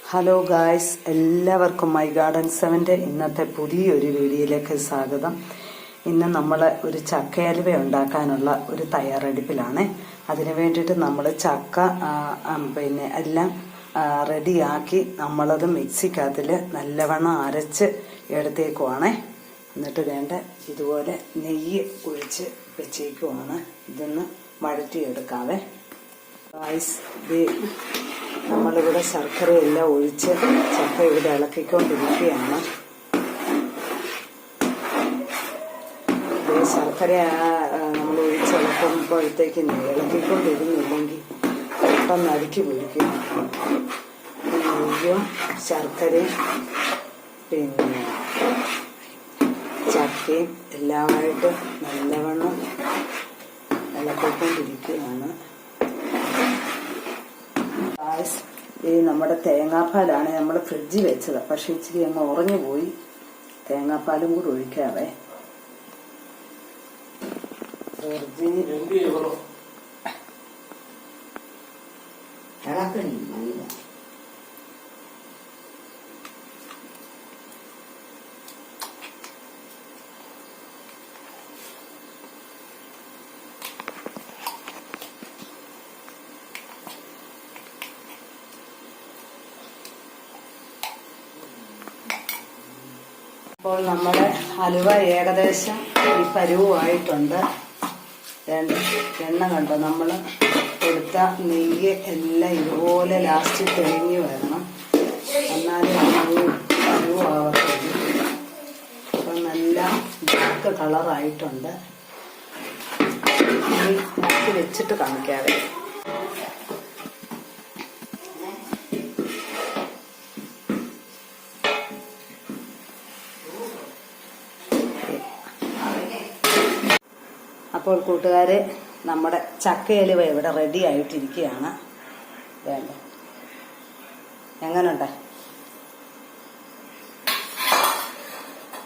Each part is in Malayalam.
ഹലോ ഗായ്സ്, എല്ലാവർക്കും മൈ ഗാർഡൻ 7ന്റെ ഇന്നത്തെ പുതിയൊരു വീഡിയോയിലേക്ക് സ്വാഗതം. ഇന്ന് നമ്മൾ ഒരു ചക്കയലുവ ഉണ്ടാക്കാനുള്ള ഒരു തയ്യാറെടുപ്പിലാണ്. അതിനു വേണ്ടിയിട്ട് നമ്മൾ ചക്ക എല്ലാം റെഡിയാക്കി നമ്മളത് മിക്സിക്കകത്തിൽ നല്ലവണ്ണം അരച്ച് എടുത്തേക്കുവാണ്. എന്നിട്ട് വേണ്ട ഇതുപോലെ നെയ്യ് ഒഴിച്ച് വെച്ചേക്കുവാണ്. ഇതൊന്ന് വഴറ്റിയെടുക്കാവേ. ഗായ്സ്, നമ്മളിവിടെ ശർക്കരയെല്ലാം ഒഴിച്ച് ചക്ക ഇവിടെ ഇളക്കിക്കൊണ്ടിരിക്കുകയാണ്. ശർക്കര നമ്മൾ ഒഴിച്ചിളക്കുമ്പോഴത്തേക്ക് ഇളക്കിക്കൊണ്ടിരുന്നില്ലെങ്കിൽ പെട്ടെന്ന് അടുക്കി പിടിക്കും. നെയ്യും ശർക്കരയും പിന്നെ ചക്കയും എല്ലാമായിട്ട് നല്ലവണ്ണം ഇളക്കിക്കൊണ്ടിരിക്കുകയാണ്. ഈ നമ്മുടെ തേങ്ങാപ്പാലാണ് നമ്മൾ ഫ്രിഡ്ജിൽ വെച്ചത്, പക്ഷെ ഇച്ചിരി അങ്ങ് ഉറഞ്ഞു പോയി. തേങ്ങാപ്പാലും കൂടി ഒഴിക്കാവേ. അപ്പോൾ നമ്മുടെ ഹലുവ ഏകദേശം ഈ പരുവായിട്ടുണ്ട്. എണ്ണ കണ്ടോ, നമ്മൾ കൊടുത്ത നെയ്യ് എല്ലാം ഇതുപോലെ ലാസ്റ്റ് തെളിഞ്ഞു വരണം, എന്നാലും പരുവാകത്തുള്ളൂ. അപ്പം നല്ല ഡാർക്ക് കളറായിട്ടുണ്ട്. ഇനി വെച്ചിട്ട് കാണിക്കാതെ. അപ്പോൾ കൂട്ടുകാരെ, നമ്മുടെ ചക്കയലുവ ഇവിടെ റെഡി ആയിട്ടിരിക്കുകയാണ്. വേണ്ട എങ്ങനെയുണ്ട്?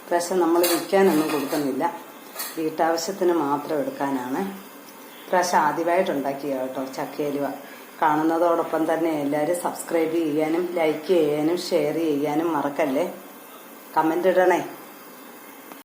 പ്രാവശ്യം നമ്മൾ വിൽക്കാനൊന്നും കൊടുക്കുന്നില്ല, വീട്ടാവശ്യത്തിന് മാത്രം എടുക്കാനാണ്. പ്രാവശ്യം ആദ്യമായിട്ട് ഉണ്ടാക്കിയ കേട്ടോ ചക്കയലുവ. കാണുന്നതോടൊപ്പം തന്നെ എല്ലാവരും സബ്സ്ക്രൈബ് ചെയ്യാനും ലൈക്ക് ചെയ്യാനും ഷെയർ ചെയ്യാനും മറക്കല്ലേ. കമൻ്റ് ഇടണേ.